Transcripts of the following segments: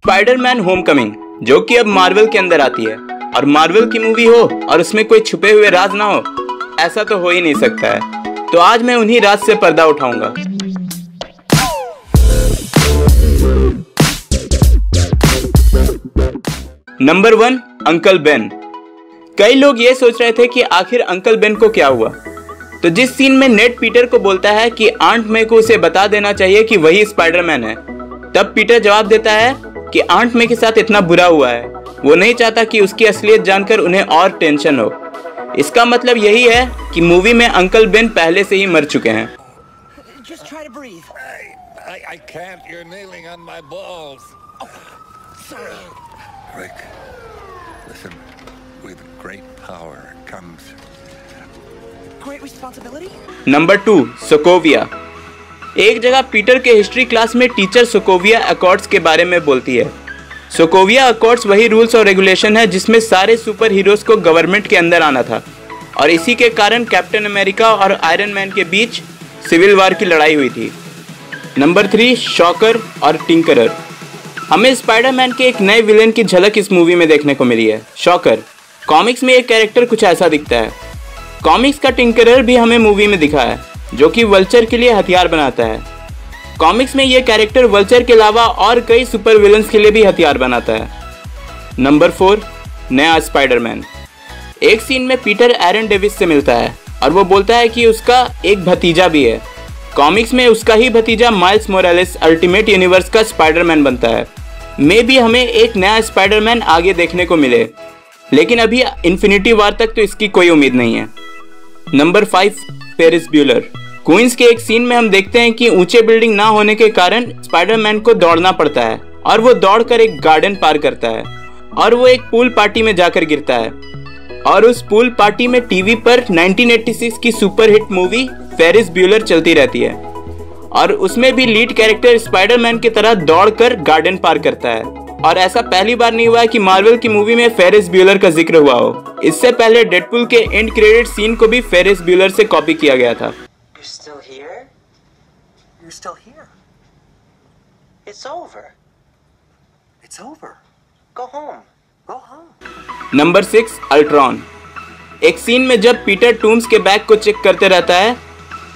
Spiderman Homecoming, जो कि अब मार्वल के अंदर आती है, और मार्वल की मूवी हो और उसमें कोई छुपे हुए राज ना हो, ऐसा तो हो ही नहीं सकता है। तो आज मैं उन्हीं राज से पर्दा उठाऊंगा। Number 1, uncle Ben. कई लोग ये सोच रहे थे कि आखिर अंकल बेन को क्या हुआ। तो जिस सीन में नेड पीटर को बोलता है कि आंट मे को उसे बता देना चाहिए कि वही स्पाइडरमैन है, तब पीटर जवाब देता है कि आंट मे के साथ इतना बुरा हुआ है, वो नहीं चाहता कि उसकी असलियत जानकर उन्हें और टेंशन हो। इसका मतलब यही है कि मूवी में अंकल बेन पहले से ही मर चुके हैं। Just try to breathe. I can't. You're kneeling on my balls. Oh, sorry. Rick, listen. With great power comes Great responsibility? Number 2, Sokovia. एक जगह पीटर के हिस्ट्री क्लास में टीचर सोकोविया अकॉर्ड्स के बारे में बोलती है। सोकोविया अकॉर्ड्स वही रूल्स और रेगुलेशन है जिसमें सारे सुपर हीरोज को गवर्नमेंट के अंदर आना था, और इसी के कारण कैप्टन अमेरिका और आयरन मैन के बीच सिविल वार की लड़ाई हुई थी। नंबर 3, शॉकर और टिंकरर। हमें स्पाइडरमैन के एक नए विलेन की झलक इस मूवी में देखने को मिली है, शॉकर। कॉमिक्स में एक कैरेक्टर कुछ ऐसा दिखता है। कॉमिक्स का टिंकरर भी हमें मूवी में दिखा है, जो कि वल्चर के लिए हथियार बनाता है। कॉमिक्स में ये कैरेक्टर वल्चर के अलावा और कई सुपर विलन्स के लिए भी हथियार बनाता है। नंबर 4, नया स्पाइडरमैन। एक सीन में पीटर एरन डेविस से मिलता है और वो बोलता है कि उसका एक भतीजा भी है। कॉमिक्स में उसका ही भतीजा माइल्स मोरालेस अल्टीमेट यूनिवर्स का स्पाइडरमैन बनता है। मे भी हमें एक नया स्पाइडरमैन आगे देखने को मिले, लेकिन अभी इन्फिनिटी वार तक तो इसकी कोई उम्मीद नहीं है। Number 5, Ferris ब्यूलर। क्वींस के एक सीन में हम देखते हैं कि ऊंचे बिल्डिंग ना होने के कारण स्पाइडरमैन को दौड़ना पड़ता है, और वो दौड़कर एक गार्डन पार करता है, और वो एक पूल पार्टी में जाकर गिरता है, और उस पूल पार्टी में टीवी पर 1986 की सुपरहिट मूवी फेरिस ब्यूलर चलती रहती है, और उसमें भी लीड कैरेक्टर स्पाइडरमैन की तरह दौड़कर गार्डन पार करता है। और ऐसा पहली बार नहीं हुआ है कि मार्वल की मूवी में फेरिस ब्यूलर का जिक्र हुआ हो। इससे पहले डेडपूल के एंड क्रेडिट सीन को भी फेरिस ब्यूलर से कॉपी किया गया था। You're still here? You're still here. It's over. It's over. Go home. Go home. Number 6, Ultron. एक सीन में जब पीटर टूम्स के बैग को चेक करते रहता है,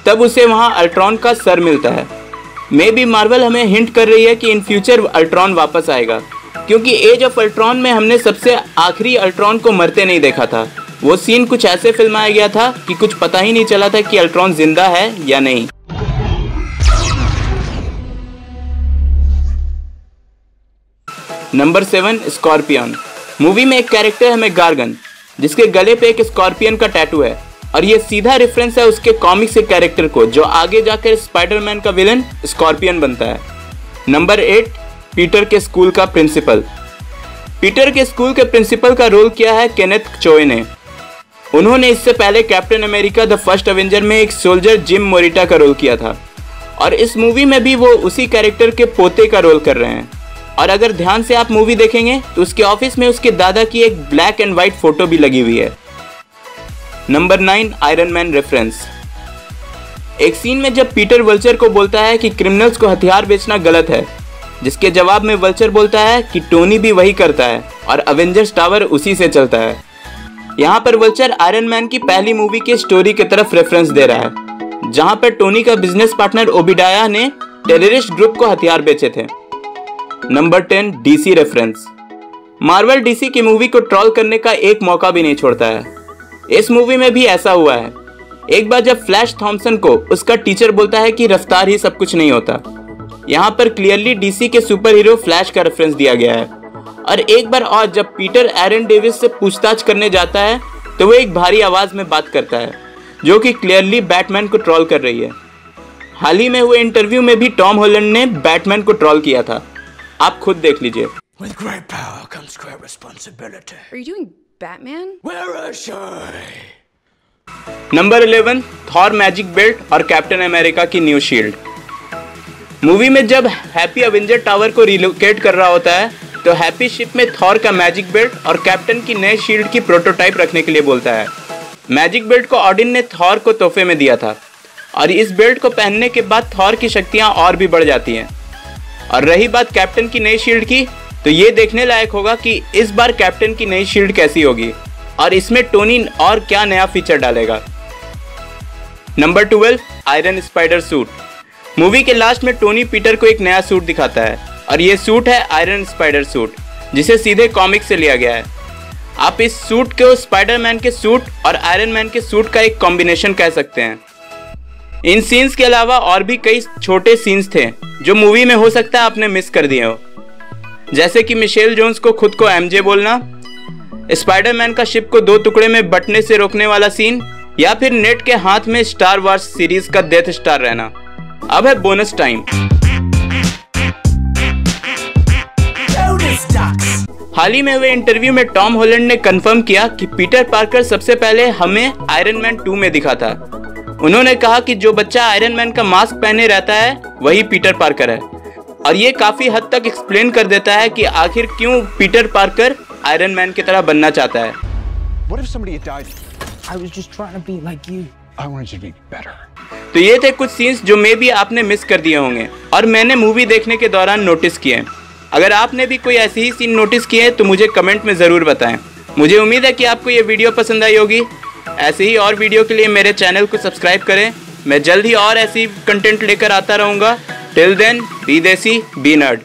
तब उसे वहां अल्ट्रॉन का सर मिलता है। मे बी मार्वल हमें हिंट कर रही है कि इन फ्यूचर अल्ट्रॉन वापस आएगा, क्योंकि एज ऑफ अल्ट्रॉन में हमने सबसे आखिरी अल्ट्रॉन को मरते नहीं देखा था। वो सीन कुछ ऐसे फिल्माया गया था कि कुछ पता ही नहीं चला था कि अल्ट्रॉन जिंदा है या नहीं। Number 7, scorpion. मूवी में एक कैरेक्टर है मैगार्गन, जिसके गले पे एक स्कॉर्पियन का टैटू है, और ये सीधा रेफरेंस है उसके कॉमिक्स के कैरेक्टर को, जो आगे जाकर स्पाइडरमैन का विलन स्कॉर्पियन बनता है। नंबर 8, पीटर के स्कूल का प्रिंसिपल। पीटर के स्कूल के प्रिंसिपल का रोल किया है केनेथ चोए ने। उन्होंने इससे पहले captain America the first Avenger में एक सोल्जर जिम मोरिटा का रोल किया था, और इस मूवी में भी वो उसी कैरेक्टर के पोते का रोल कर रहे हैं। और अगर ध्यान से आप मूवी देखेंगे तो उसके ऑफिस में उसके दादा की एक ब्लैक एंड व्हाइट फोटो भी लगी हुई है। Number 9, iron man reference. एक सीन में जब पीटर वल्चर को बोलता है कि क्रिमिनल्स को हथियार बेचना गलत है, जिसके जवाब में वल्चर बोलता है कि टोनी भी वही करता है और अवेंजर्स टावर उसी से चलता है। यहाँ पर वल्चर आयरन मैन की पहली मूवी की स्टोरी की तरफ रेफरेंस दे रहा है, जहाँ पर टोनी का बिजनेस पार्टनर ओबिडाया ने टेररिस्ट ग्रुप को हथियार बेचे थे। Number 10, DC reference. Marvel DC की मूवी को ट्रोल करने का एक मौका भी नहीं छोड़ता है। इस मूवी में भी ऐसा हुआ है। एक बार जब फ्लैश थॉमसन को उसका टीचर बोलता है कि रफ्तार ही सब कुछ नहीं होता, यहाँ पर क्लियरली डीसी के सुपर हीरो फ्लैश का रेफरेंस दिया गया है। और एक बार और जब पीटर एरन डेविस से पूछताछ करने जाता है, तो वो एक भारी आवाज में बात करता है, जो कि क्लियरली बैटमैन को ट्रोल कर रही है। हाल ही में हुए इंटरव्यू में भी टॉम हॉलैंड ने बैटमैन को ट्रोल किया था, आप खुद देख लीजिए। With great power comes great responsibility. Are you doing Batman? Where is she? Number 11, Thor magic belt और कैप्टन अमेरिका की न्यू शील्ड। मूवी में जब हैप्पी अवेंजर टावर को रिलोकेट कर रहा होता है, तो हैप्पी शिप में थॉर का मैजिक बेल्ट और कैप्टन की नए शील्ड की प्रोटोटाइप रखने के लिए बोलता है। मैजिक बेल्ट को ऑडिन ने थॉर को तोहफे में दिया था, और इस बेल्ट को पहनने के बाद थॉर की शक्तियां और भी बढ़ जाती हैं। और रही बात कैप्टन की नई शील्ड की, तो ये देखने लायक होगा कि इस बार कैप्टन की नई शील्ड कैसी होगी और इसमें टोनी और क्या नया फीचर डालेगा। Number 12, iron spider suit. Movie के लास्ट में टोनी पीटर को एक नया सूट दिखाता है और ये सूट है आयरन स्पाइडर सूट, जिसे सीधे कॉमिक से लिया गया है। आप इस सूट को स्पाइडरमैन के सूट और आयरन मैन के सूट का एक कॉम्बिनेशन कह सकते हैं। इन सीन्स के अलावा और भी कई छोटे सीन्स थे जो मूवी में हो सकता है आपने मिस कर दिए हो, जैसे कि मिशेल जोन्स को खुद को एमजे बोलना, स्पाइडरमैन का शिप को 2 टुकड़े में बंटने से रोकने वाला सीन, या फिर नेट के हाथ में स्टार वार्स सीरीज का डेथ स्टार रहना। अब है बोनस टाइम। हाल ही में हुए इंटरव्यू में टॉम हॉलैंड ने कंफर्म किया कि पीटर पार्कर सबसे पहले हमें आयरन मैन 2 में दिखा था। उन्होंने कहा कि जो बच्चा आयरन मैन का मास्क पहने रहता है वही पीटर पार्कर है, और ये काफी हद तक एक्सप्लेन कर देता है कि आखिर क्यों पीटर पार्कर आयरन मैन की तरह बनना चाहता है। What if somebody had died? I was just trying to be like you. I wanted you to be better. तो ये थे कुछ सीन्स जो मे भी आपने मिस कर दिए होंगे और मैंने मूवी देखने के दौरान नोटिस किए। अगर आपने भी कोई ऐसे ही सीन नोटिस किए तो मुझे कमेंट में ज़रूर बताएं। मुझे उम्मीद है कि आपको ये वीडियो पसंद आई होगी। ऐसे ही और वीडियो के लिए मेरे चैनल को सब्सक्राइब करें। मैं जल्द ही और ऐसी कंटेंट लेकर आता रहूँगा। टिल देन, बी देसी, बी नर्ड।